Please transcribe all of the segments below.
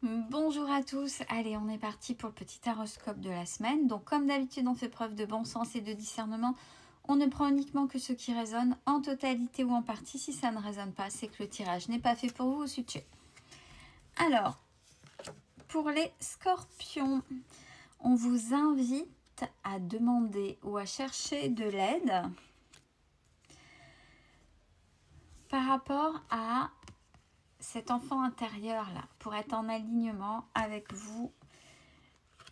Bonjour à tous, allez on est parti pour le petit horoscope de la semaine. Donc comme d'habitude on fait preuve de bon sens et de discernement, on ne prend uniquement que ce qui résonne en totalité ou en partie. Si ça ne résonne pas, c'est que le tirage n'est pas fait pour vous au sujet. Alors, pour les scorpions, on vous invite à demander ou à chercher de l'aide par rapport à cet enfant intérieur là, pour être en alignement avec vous.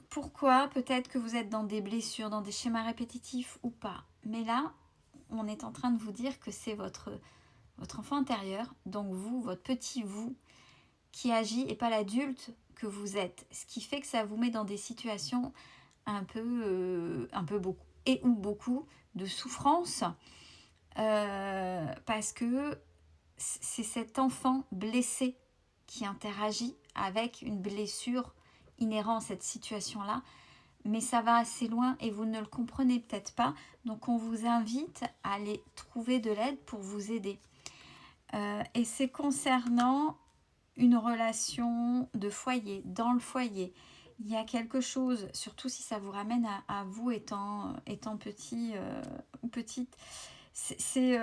Pourquoi? Peut-être que vous êtes dans des blessures, dans des schémas répétitifs ou pas. Mais là, on est en train de vous dire que c'est votre enfant intérieur, donc vous, votre petit vous, qui agit et pas l'adulte que vous êtes. Ce qui fait que ça vous met dans des situations un peu beaucoup, et ou beaucoup de souffrance, parce que c'est cet enfant blessé qui interagit avec une blessure inhérente à cette situation-là, mais ça va assez loin et vous ne le comprenez peut-être pas, donc on vous invite à aller trouver de l'aide pour vous aider. Et c'est concernant une relation de foyer, dans le foyer. Il y a quelque chose, surtout si ça vous ramène à vous étant petit ou petite, c'est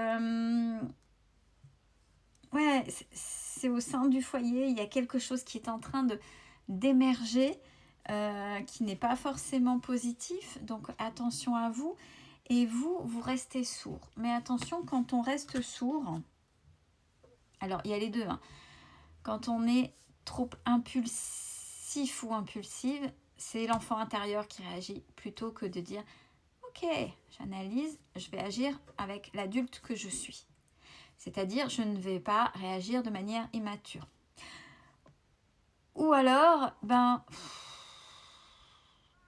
au sein du foyer, il y a quelque chose qui est en train d'émerger, qui n'est pas forcément positif, donc attention à vous. Et vous restez sourd. Mais attention, quand on reste sourd, alors il y a les deux, hein. Quand on est trop impulsif ou impulsive, c'est l'enfant intérieur qui réagit, plutôt que de dire « Ok, j'analyse, je vais agir avec l'adulte que je suis ». C'est-à-dire, je ne vais pas réagir de manière immature. Ou alors,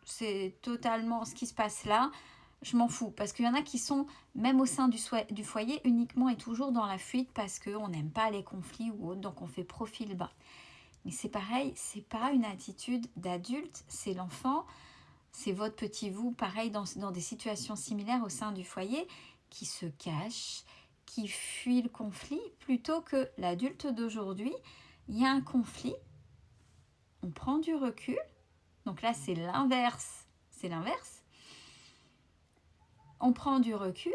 c'est totalement ce qui se passe là, je m'en fous. Parce qu'il y en a qui sont, même au sein du foyer, uniquement et toujours dans la fuite parce qu'on n'aime pas les conflits ou autre, donc on fait profil bas. Mais c'est pareil, c'est pas une attitude d'adulte, c'est l'enfant, c'est votre petit vous, pareil dans des situations similaires au sein du foyer, qui se cache, qui fuit le conflit, plutôt que l'adulte d'aujourd'hui. Il y a un conflit, on prend du recul, donc là c'est l'inverse, on prend du recul,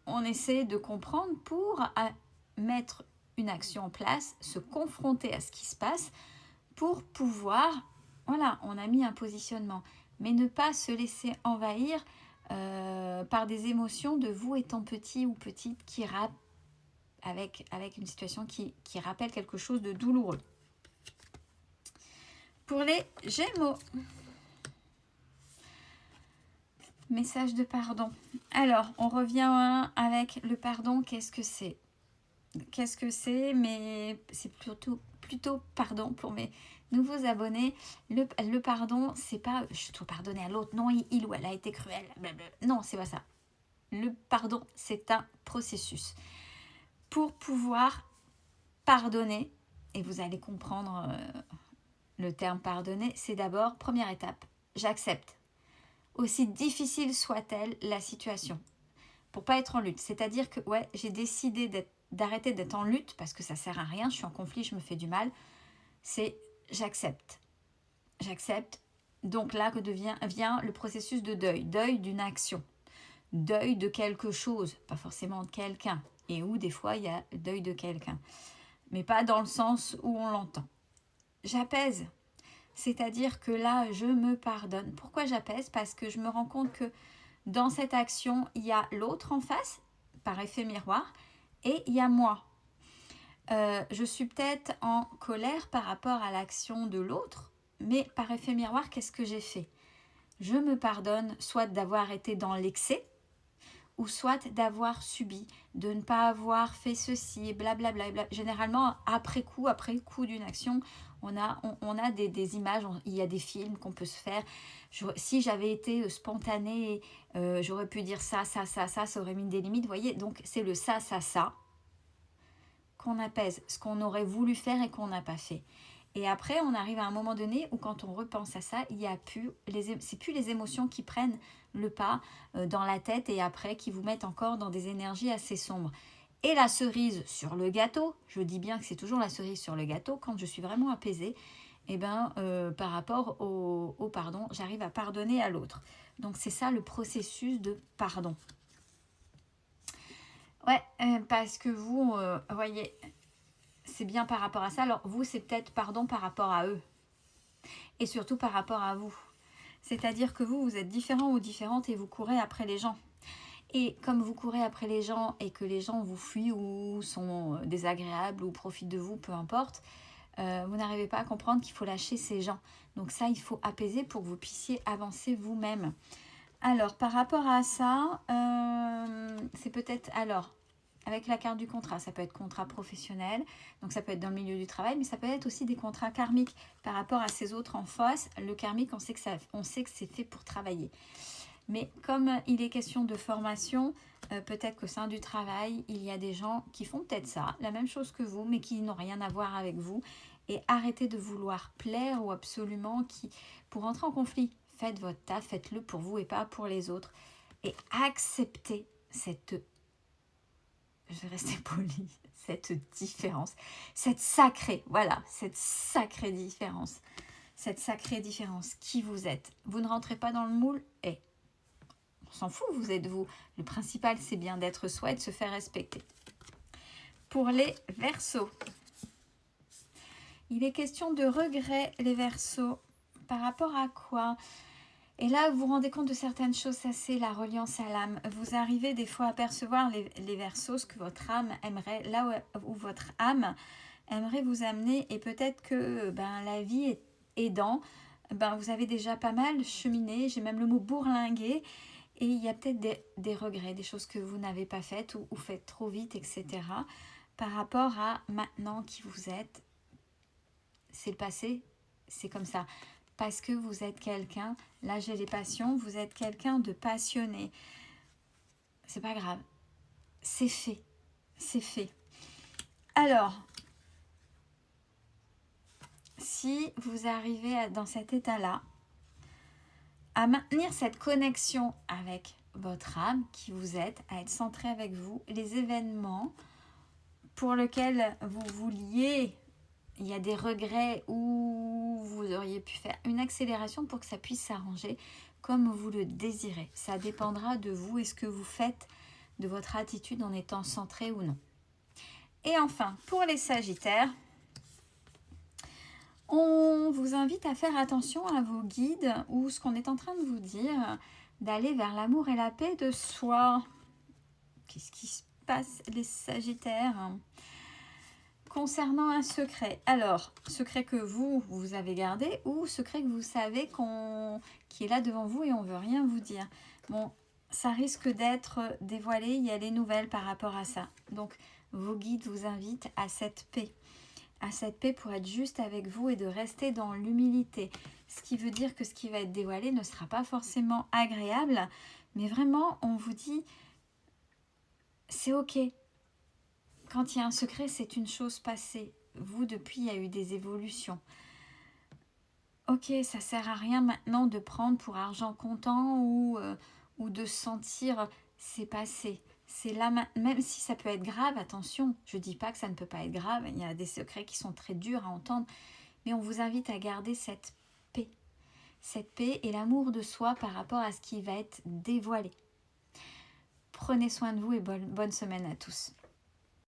on essaie de comprendre pour mettre une action en place, se confronter à ce qui se passe pour pouvoir, voilà, on a mis un positionnement, mais ne pas se laisser envahir par des émotions de vous étant petit ou petite qui avec une situation qui rappelle quelque chose de douloureux. Pour les Gémeaux, message de pardon. Alors, on revient avec le pardon. Qu'est-ce que c'est? Mais c'est plutôt pardon pour mes nouveaux abonnés. Le pardon, c'est pas je dois pardonner à l'autre. Non, il ou elle a été cruel. Blablabla. Non, c'est pas ça. Le pardon, c'est un processus. Pour pouvoir pardonner, et vous allez comprendre le terme pardonner, c'est d'abord, première étape, j'accepte. Aussi difficile soit-elle la situation. Pour pas être en lutte. C'est-à-dire que ouais, j'ai décidé d'arrêter d'être en lutte parce que ça sert à rien, je suis en conflit, je me fais du mal. C'est j'accepte. J'accepte. Donc là vient le processus de deuil. Deuil d'une action. Deuil de quelque chose, pas forcément de quelqu'un. Et où des fois il y a deuil de quelqu'un. Mais pas dans le sens où on l'entend. J'apaise. C'est-à-dire que là, je me pardonne. Pourquoi j'apaise? Parce que je me rends compte que dans cette action, il y a l'autre en face, par effet miroir, et il y a moi. Je suis peut-être en colère par rapport à l'action de l'autre, mais par effet miroir, qu'est-ce que j'ai fait? Je me pardonne soit d'avoir été dans l'excès, ou soit d'avoir subi, de ne pas avoir fait ceci, blablabla. Bla. Généralement, après coup d'une action, on a des images, il y a des films qu'on peut se faire. Si j'avais été spontanée, j'aurais pu dire ça aurait mis des limites, vous voyez. Donc, c'est le ça qu'on apaise, ce qu'on aurait voulu faire et qu'on n'a pas fait. Et après, on arrive à un moment donné où quand on repense à ça, c'est plus les émotions qui prennent le pas dans la tête et après qui vous mettent encore dans des énergies assez sombres. Et la cerise sur le gâteau, je dis bien que c'est toujours la cerise sur le gâteau, quand je suis vraiment apaisée, et ben, par rapport au pardon, j'arrive à pardonner à l'autre. Donc c'est ça le processus de pardon. Ouais, parce que vous, voyez, c'est bien par rapport à ça. Alors vous, c'est peut-être pardon par rapport à eux. Et surtout par rapport à vous. C'est-à-dire que vous êtes différent ou différente et vous courez après les gens. Et comme vous courez après les gens et que les gens vous fuient ou sont désagréables ou profitent de vous, peu importe, vous n'arrivez pas à comprendre qu'il faut lâcher ces gens. Donc ça, il faut apaiser pour que vous puissiez avancer vous-même. Alors, par rapport à ça, c'est peut-être... Alors, avec la carte du contrat, ça peut être contrat professionnel, donc ça peut être dans le milieu du travail, mais ça peut être aussi des contrats karmiques par rapport à ces autres en face. Le karmique, on sait que c'est fait pour travailler. Mais comme il est question de formation, peut-être qu'au sein du travail, il y a des gens qui font peut-être ça, la même chose que vous, mais qui n'ont rien à voir avec vous. Et arrêtez de vouloir plaire ou absolument pour entrer en conflit. Faites votre taf, faites-le pour vous et pas pour les autres. Et acceptez cette, je vais rester polie, cette différence, cette sacrée différence. Cette sacrée différence qui vous êtes. Vous ne rentrez pas dans le moule et on s'en fout, vous êtes vous. Le principal, c'est bien d'être soi et de se faire respecter. Pour les Verseaux, il est question de regret, les Verseaux. Par rapport à quoi? Et là, vous vous rendez compte de certaines choses, ça c'est la reliance à l'âme. Vous arrivez des fois à percevoir les Verseaux, ce que votre âme aimerait, là où votre âme aimerait vous amener. Et peut-être que la vie aidant, vous avez déjà pas mal cheminé, j'ai même le mot bourlingué. Et il y a peut-être des regrets, des choses que vous n'avez pas faites ou faites trop vite, etc. Par rapport à maintenant qui vous êtes, c'est le passé, c'est comme ça. Parce que vous êtes quelqu'un, là j'ai les passions, vous êtes quelqu'un de passionné. C'est pas grave, c'est fait, c'est fait. Alors, si vous arrivez dans cet état-là, à maintenir cette connexion avec votre âme, qui vous êtes, à être centré avec vous, les événements pour lesquels vous vouliez, il y a des regrets ou vous auriez pu faire une accélération pour que ça puisse s'arranger comme vous le désirez. Ça dépendra de vous et ce que vous faites, de votre attitude en étant centré ou non. Et enfin, pour les Sagittaires, on vous invite à faire attention à vos guides ou ce qu'on est en train de vous dire, d'aller vers l'amour et la paix de soi. Qu'est-ce qui se passe, les Sagittaires ? Concernant un secret, alors, secret que vous avez gardé ou secret que vous savez qui est là devant vous et on ne veut rien vous dire. Bon, ça risque d'être dévoilé, il y a des nouvelles par rapport à ça. Donc, vos guides vous invitent à cette paix. À cette paix pour être juste avec vous et de rester dans l'humilité. Ce qui veut dire que ce qui va être dévoilé ne sera pas forcément agréable, mais vraiment, on vous dit, c'est ok. Quand il y a un secret, c'est une chose passée. Vous, depuis, il y a eu des évolutions. Ok, ça sert à rien maintenant de prendre pour argent comptant ou de sentir c'est passé. C'est là, même si ça peut être grave, attention, je ne dis pas que ça ne peut pas être grave, il y a des secrets qui sont très durs à entendre, mais on vous invite à garder cette paix et l'amour de soi par rapport à ce qui va être dévoilé. Prenez soin de vous et bonne semaine à tous.